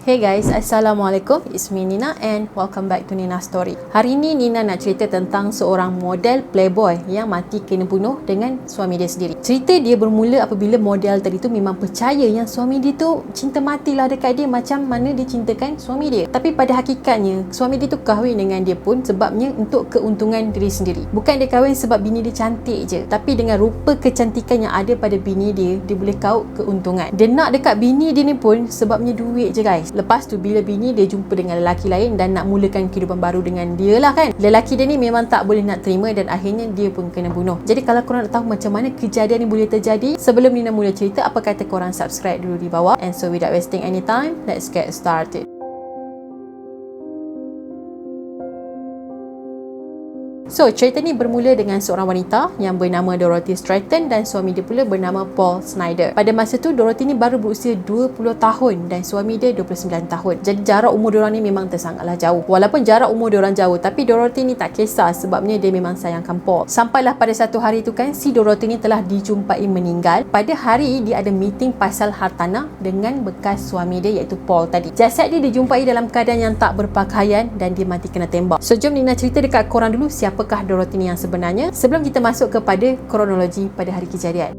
Hey guys, Assalamualaikum. It's me Nina and welcome back to Nina Story. Hari ni Nina nak cerita tentang seorang model playboy yang mati kena bunuh dengan suami dia sendiri. Cerita dia bermula apabila model tadi tu memang percaya yang suami dia tu cinta matilah dekat dia macam mana dia cintakan suami dia. Tapi pada hakikatnya, suami dia tu kahwin dengan dia pun sebabnya untuk keuntungan diri sendiri. Bukan dia kahwin sebab bini dia cantik je, tapi dengan rupa kecantikan yang ada pada bini dia, dia boleh kaut keuntungan. Dia nak dekat bini dia ni pun sebabnya duit je guys. Lepas tu bila bini dia jumpa dengan lelaki lain dan nak mulakan kehidupan baru dengan dia lah kan, lelaki dia ni memang tak boleh nak terima dan akhirnya dia pun kena bunuh. Jadi kalau korang nak tahu macam mana kejadian ni boleh terjadi, sebelum Nina mula cerita, apa kata korang subscribe dulu di bawah. And so without wasting any time, let's get started. So, cerita ni bermula dengan seorang wanita yang bernama Dorothy Stratton dan suami dia pula bernama Paul Snyder. Pada masa tu, Dorothy ni baru berusia 20 tahun dan suami dia 29 tahun. Jadi, jarak umur diorang ni memang tersangatlah jauh. Walaupun jarak umur diorang jauh, tapi Dorothy ni tak kisah sebabnya dia memang sayangkan Paul. Sampailah pada satu hari tu kan, si Dorothy ni telah dijumpai meninggal. Pada hari dia ada meeting pasal hartanah dengan bekas suami dia iaitu Paul tadi. Jasad dia dijumpai dalam keadaan yang tak berpakaian dan dia mati kena tembak. So, jom Nina cerita dekat korang dulu apakah Dorothy ni yang sebenarnya sebelum kita masuk kepada kronologi pada hari kejadian.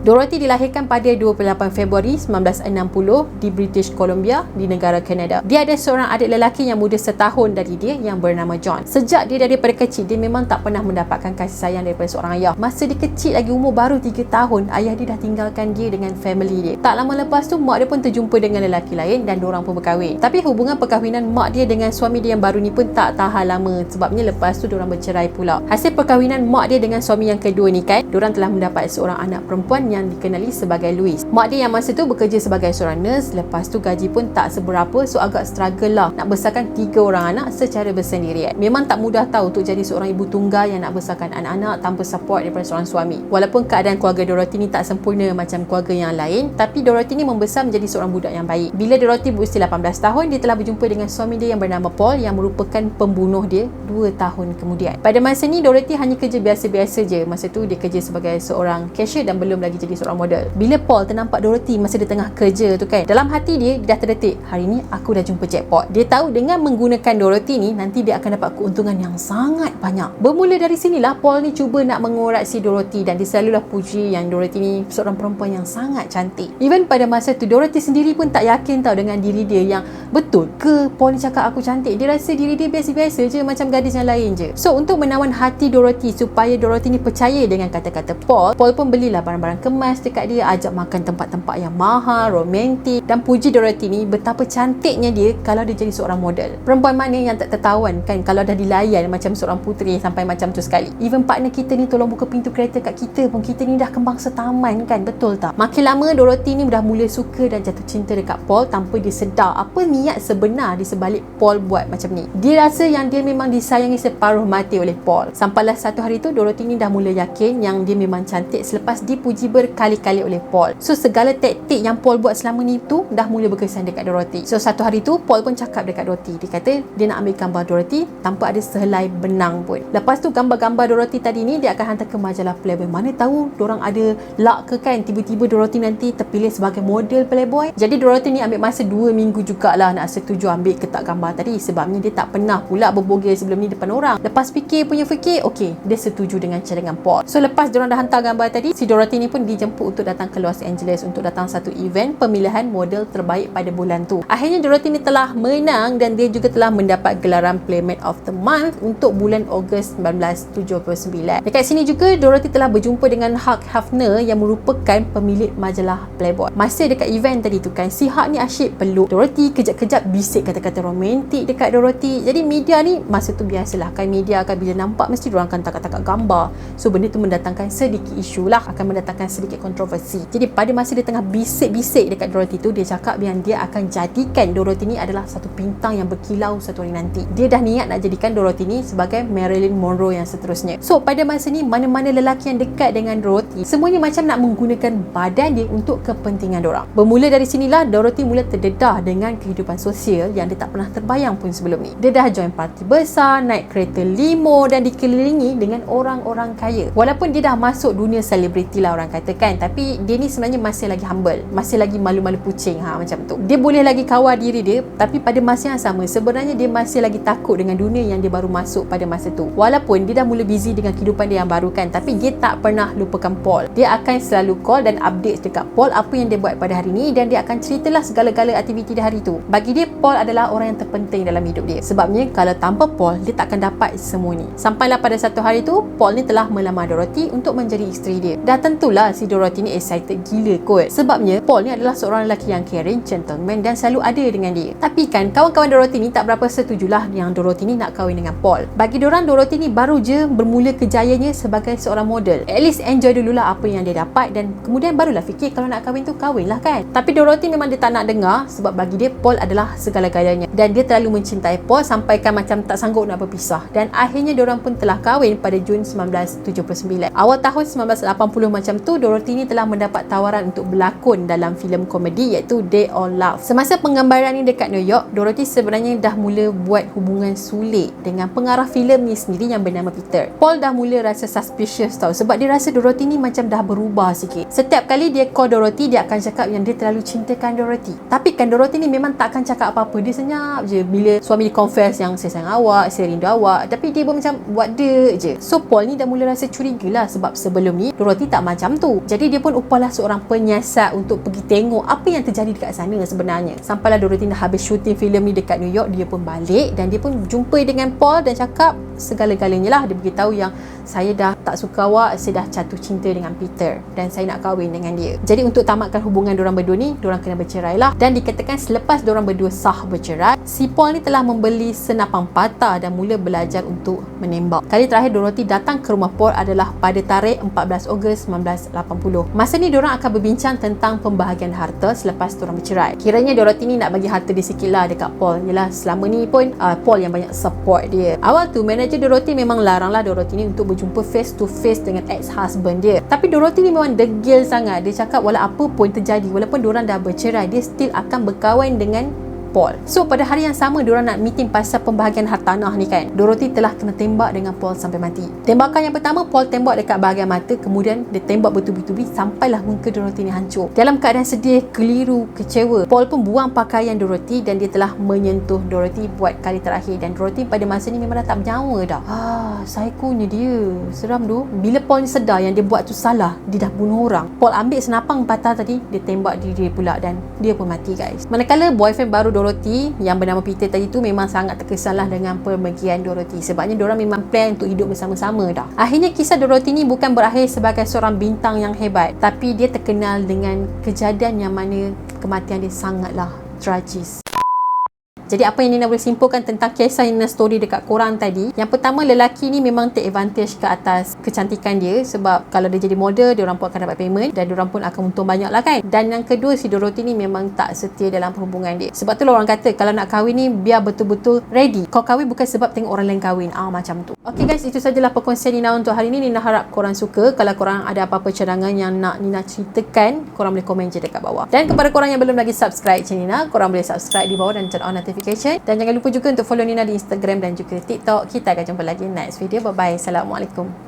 Dorothy dilahirkan pada 28 Februari 1960 di British Columbia di negara Kanada. Dia ada seorang adik lelaki yang muda setahun dari dia yang bernama John. Sejak dia daripada kecil, dia memang tak pernah mendapatkan kasih sayang daripada seorang ayah. Masa dia kecil lagi umur baru 3 tahun, ayah dia dah tinggalkan dia dengan family dia. Tak lama lepas tu, mak dia pun terjumpa dengan lelaki lain dan diorang pun berkahwin. Tapi hubungan perkahwinan mak dia dengan suami dia yang baru ni pun tak tahan lama sebabnya lepas tu diorang bercerai pula. Hasil perkahwinan mak dia dengan suami yang kedua ni kan, diorang telah mendapat seorang anak perempuan yang dikenali sebagai Louise. Mak dia yang masa tu bekerja sebagai seorang nurse, lepas tu gaji pun tak seberapa, so agak struggle lah nak besarkan 3 orang anak secara bersendirian. Memang tak mudah tahu untuk jadi seorang ibu tunggal yang nak besarkan anak-anak tanpa support daripada seorang suami. Walaupun keadaan keluarga Dorothy ni tak sempurna macam keluarga yang lain, tapi Dorothy ni membesar menjadi seorang budak yang baik. Bila Dorothy berusia 18 tahun, dia telah berjumpa dengan suami dia yang bernama Paul yang merupakan pembunuh dia 2 tahun kemudian. Pada masa ni Dorothy hanya kerja biasa-biasa je. Masa tu dia kerja sebagai seorang cashier dan belum lagi jadi seorang model. Bila Paul ternampak Dorothy masa dia tengah kerja tu kan, dalam hati dia dah terdetik, hari ni aku dah jumpa jackpot. Dia tahu dengan menggunakan Dorothy ni nanti dia akan dapat keuntungan yang sangat banyak. Bermula dari sinilah Paul ni cuba nak mengorak si Dorothy dan dia selalulah puji yang Dorothy ni seorang perempuan yang sangat cantik. Even pada masa tu Dorothy sendiri pun tak yakin tau dengan diri dia yang betul ke Paul ni cakap aku cantik. Dia rasa diri dia biasa-biasa je macam gadis yang lain je. So untuk menawan hati Dorothy supaya Dorothy ni percaya dengan kata-kata Paul pun belilah barang-barang kemas dekat dia, ajak makan tempat-tempat yang mahal, romantik dan puji Dorothy ni betapa cantiknya dia kalau dia jadi seorang model. Perempuan mana yang tak tertawan kan kalau dah dilayan macam seorang puteri sampai macam tu sekali. Even partner kita ni tolong buka pintu kereta kat kita pun kita ni dah kembang setaman kan, betul tak? Makin lama Dorothy ni dah mula suka dan jatuh cinta dekat Paul tanpa dia sedar apa niat sebenar di sebalik Paul buat macam ni. Dia rasa yang dia memang disayangi separuh mati oleh Paul. Sampailah satu hari tu Dorothy ni dah mula yakin yang dia memang cantik selepas dipuji berkali-kali oleh Paul. So segala taktik yang Paul buat selama ni tu dah mula berkesan dekat Dorothy. So satu hari tu Paul pun cakap dekat Dorothy, dia kata dia nak ambil gambar Dorothy tanpa ada sehelai benang pun. Lepas tu gambar-gambar Dorothy tadi ni dia akan hantar ke majalah Playboy. Mana tahu dorang ada luck ke kan, tiba-tiba Dorothy nanti terpilih sebagai model Playboy. Jadi Dorothy ni ambil masa 2 minggu jugalah nak setuju ambil ketak gambar tadi sebabnya dia tak pernah pula berbogel sebelum ni depan orang. Lepas fikir, okey, dia setuju dengan cadangan Paul. So lepas diorang dah hantar gambar tadi, si Dorothy ni pun dijemput untuk datang ke Los Angeles untuk datang satu event pemilihan model terbaik pada bulan tu. Akhirnya Dorothy ni telah menang dan dia juga telah mendapat gelaran Playmate of the Month untuk bulan Ogos 1979. Dekat sini juga Dorothy telah berjumpa dengan Hugh Hefner yang merupakan pemilik majalah Playboy. Masa dekat event tadi tu kan, si Hugh ni asyik peluk Dorothy, kejap-kejap bisik kata-kata romantik dekat Dorothy. Jadi media ni masa tu biasalah kan, media akan bila nampak mesti diorang akan takat-takat gambar. So benda tu mendatangkan sedikit isu lah, akan mendatangkan sedikit kontroversi. Jadi pada masa dia tengah bisik-bisik dekat Dorothy tu, dia cakap yang dia akan jadikan Dorothy ni adalah satu bintang yang berkilau satu hari nanti. Dia dah niat nak jadikan Dorothy ni sebagai Marilyn Monroe yang seterusnya. So pada masa ni mana-mana lelaki yang dekat dengan Dorothy, semuanya macam nak menggunakan badan dia untuk kepentingan dorang. Bermula dari sinilah Dorothy mula terdedah dengan kehidupan sosial yang dia tak pernah terbayang pun sebelum ni. Dia dah join parti besar, naik kereta limo dan dikelilingi dengan orang-orang kaya. Walaupun dia dah masuk dunia selebriti lah orang kata, ceritakan, tapi dia ni sebenarnya masih lagi humble, masih lagi malu-malu kucing macam tu. Dia boleh lagi kawal diri dia, tapi pada masa yang sama sebenarnya dia masih lagi takut dengan dunia yang dia baru masuk pada masa tu. Walaupun dia dah mula busy dengan kehidupan dia yang baru kan, tapi dia tak pernah lupakan Paul. Dia akan selalu call dan update dekat Paul apa yang dia buat pada hari ni, dan dia akan ceritalah segala-gala aktiviti dia hari tu. Bagi dia, Paul adalah orang yang terpenting dalam hidup dia. Sebabnya kalau tanpa Paul, dia takkan dapat semua ni. Sampailah pada satu hari tu, Paul ni telah melamar Dorothy untuk menjadi isteri dia. Dah tentulah si Dorothy ni excited gila kot. Sebabnya Paul ni adalah seorang lelaki yang caring, gentleman dan selalu ada dengan dia. Tapi kan kawan-kawan Dorothy ni tak berapa setujulah yang Dorothy ni nak kahwin dengan Paul. Bagi dorang, Dorothy ni baru je bermula kejayanya sebagai seorang model. At least enjoy dululah apa yang dia dapat, dan kemudian barulah fikir kalau nak kahwin tu kahwinlah kan. Tapi Dorothy memang dia tak nak dengar, sebab bagi dia Paul adalah segala-galanya, dan dia terlalu mencintai Paul sampaikan macam tak sanggup nak berpisah. Dan akhirnya dorang pun telah kahwin pada Jun 1979. Awal tahun 1980 macam tu, Dorothy ni telah mendapat tawaran untuk berlakon dalam filem komedi iaitu They All Laugh. Semasa penggambaran ni dekat New York, Dorothy sebenarnya dah mula buat hubungan sulit dengan pengarah filem ni sendiri yang bernama Peter. Paul dah mula rasa suspicious tau, sebab dia rasa Dorothy ni macam dah berubah sikit. Setiap kali dia call Dorothy, dia akan cakap yang dia terlalu cintakan Dorothy. Tapi kan Dorothy ni memang tak akan cakap apa-apa. Dia senyap je bila suami dia confess yang saya sayang awak, saya rindu awak, tapi dia pun macam buat dia je. So Paul ni dah mula rasa curiga lah, sebab sebelum ni Dorothy tak macam tu. Jadi dia pun upalah seorang penyiasat untuk pergi tengok apa yang terjadi dekat sana sebenarnya. Sampailah Dorothy dah habis syuting filem ni dekat New York, dia pun balik dan dia pun jumpa dengan Paul dan cakap segala-galanya lah. Dia beritahu yang saya dah tak suka awak, saya dah jatuh cinta dengan Peter dan saya nak kahwin dengan dia. Jadi untuk tamatkan hubungan dorang berdua ni, dorang kena bercerai lah. Dan dikatakan selepas dorang berdua sah bercerai, si Paul ni telah membeli senapan patah dan mula belajar untuk menembak. Kali terakhir Dorothy datang ke rumah Paul adalah pada tarikh 14 Ogos 1980. Masa ni dorang akan berbincang tentang pembahagian harta selepas dorang bercerai. Kiranya Dorothy ni nak bagi harta dia sikit lah dekat Paul. Yelah, selama ni pun Paul yang banyak support dia. Awal tu manager Dorothy memang laranglah Dorothy ni untuk berjumpa face to face dengan ex-husband dia. Tapi Dorothy ni memang degil sangat. Dia cakap walau apa pun terjadi, walaupun diorang dah bercerai, dia still akan berkawan dengan Paul. So pada hari yang sama diorang nak meeting pasal pembahagian hartanah ni kan, Dorothy telah kena tembak dengan Paul sampai mati. Tembakan yang pertama, Paul tembak dekat bahagian mata, kemudian dia tembak bertubi-tubi sampailah muka Dorothy ni hancur. Dalam keadaan sedih, keliru, kecewa, Paul pun buang pakaian Dorothy dan dia telah menyentuh Dorothy buat kali terakhir. Dan Dorothy pada masa ni memang dah tak bernyawa dah. Psikonya dia, seram tu. Bila Paul ni sedar yang dia buat tu salah, dia dah bunuh orang, Paul ambil senapang patah tadi, dia tembak diri dia pula dan dia pun mati guys. Manakala boyfriend baru Dorothy yang bernama Peter tadi tu memang sangat terkesanlah dengan permergian Dorothy, sebabnya diorang memang plan untuk hidup bersama-sama dah. Akhirnya kisah Dorothy ni bukan berakhir sebagai seorang bintang yang hebat, tapi dia terkenal dengan kejadian yang mana kematian dia sangatlah tragis. Jadi apa yang Nina boleh simpulkan tentang kisah Nina story dekat korang tadi, yang pertama, lelaki ni memang take advantage ke atas kecantikan dia, sebab kalau dia jadi model, diorang pun akan dapat payment dan diorang pun akan untung banyak lah kan. Dan yang kedua, si Dorothy ni memang tak setia dalam perhubungan dia. Sebab tu lah orang kata kalau nak kahwin ni biar betul-betul ready. Kau kahwin bukan sebab tengok orang lain kahwin, macam tu. Okay guys, itu sajalah perkongsian Nina untuk hari ni. Nina harap korang suka. Kalau korang ada apa-apa cadangan yang nak Nina ceritakan, korang boleh komen je dekat bawah. Dan kepada korang yang belum lagi subscribe channel Nina, korang boleh subscribe di bawah dan turn on notification. Dan jangan lupa juga untuk follow Nina di Instagram dan juga TikTok. Kita akan jumpa lagi next video. Bye bye. Assalamualaikum.